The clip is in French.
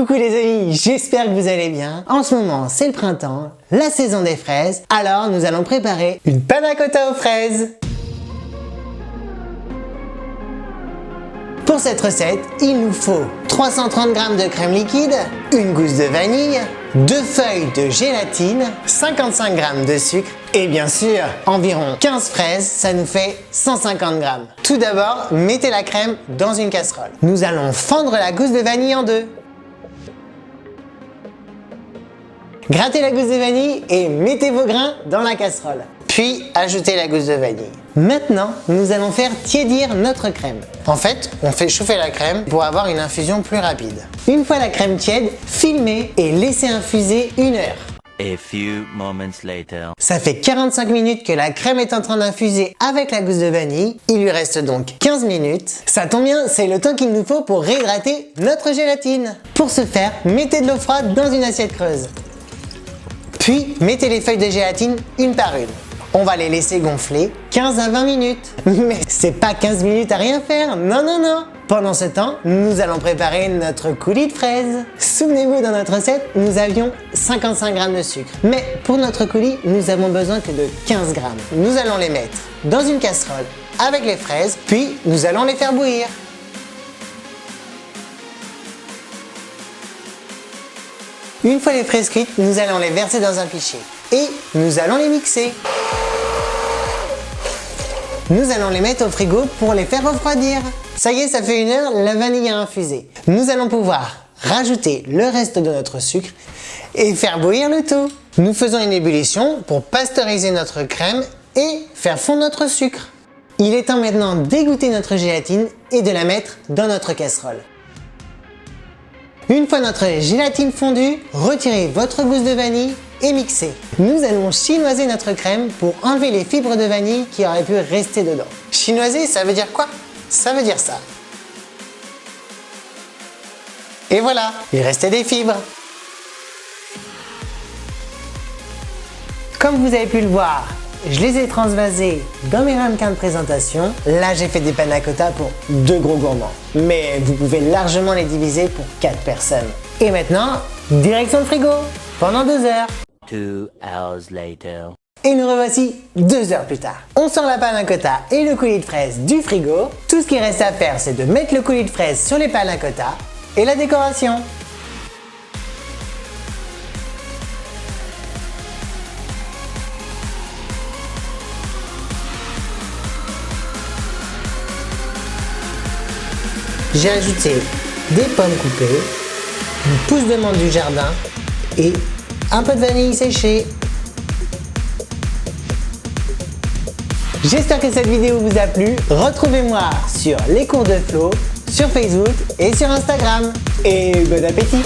Coucou les amis, j'espère que vous allez bien. En ce moment, c'est le printemps, la saison des fraises, alors nous allons préparer une panna cotta aux fraises. Pour cette recette, il nous faut 330 g de crème liquide, une gousse de vanille, 2 feuilles de gélatine, 55 g de sucre et bien sûr environ 15 fraises, ça nous fait 150 g. Tout d'abord, mettez la crème dans une casserole. Nous allons fendre la gousse de vanille en deux. Grattez la gousse de vanille et mettez vos grains dans la casserole. Puis ajoutez la gousse de vanille. Maintenant, nous allons faire tiédir notre crème. En fait, on fait chauffer la crème pour avoir une infusion plus rapide. Une fois la crème tiède, filmez et laissez infuser 1 heure. A few moments later. Ça fait 45 minutes que la crème est en train d'infuser avec la gousse de vanille. Il lui reste donc 15 minutes. Ça tombe bien, c'est le temps qu'il nous faut pour réhydrater notre gélatine. Pour ce faire, mettez de l'eau froide dans une assiette creuse. Puis, mettez les feuilles de gélatine une par une. On va les laisser gonfler 15 à 20 minutes. Mais c'est pas 15 minutes à rien faire, non, non, non. Pendant ce temps, nous allons préparer notre coulis de fraises. Souvenez-vous, dans notre recette, nous avions 55 g de sucre. Mais pour notre coulis, nous avons besoin que de 15 g. Nous allons les mettre dans une casserole avec les fraises, puis nous allons les faire bouillir. Une fois les fraises cuites, nous allons les verser dans un pichet et nous allons les mixer. Nous allons les mettre au frigo pour les faire refroidir. Ça y est, ça fait 1 heure, la vanille a infusé. Nous allons pouvoir rajouter le reste de notre sucre et faire bouillir le tout. Nous faisons une ébullition pour pasteuriser notre crème et faire fondre notre sucre. Il est temps maintenant d'égoutter notre gélatine et de la mettre dans notre casserole. Une fois notre gélatine fondue, retirez votre gousse de vanille et mixez. Nous allons chinoiser notre crème pour enlever les fibres de vanille qui auraient pu rester dedans. Chinoiser, ça veut dire quoi? Ça veut dire ça. Et voilà, il restait des fibres. Comme vous avez pu le voir, je les ai transvasés dans mes ramequins de présentation. Là, j'ai fait des panna cotta pour 2 gros gourmands. Mais vous pouvez largement les diviser pour 4 personnes. Et maintenant, direction le frigo pendant 2 heures. 2 hours later. Et nous revoici 2 heures plus tard. On sort la panna cotta et le coulis de fraises du frigo. Tout ce qui reste à faire, c'est de mettre le coulis de fraises sur les panna cotta et la décoration. J'ai ajouté des pommes coupées, une pousse de menthe du jardin et un peu de vanille séchée. J'espère que cette vidéo vous a plu. Retrouvez-moi sur les cours de Flo, sur Facebook et sur Instagram. Et bon appétit!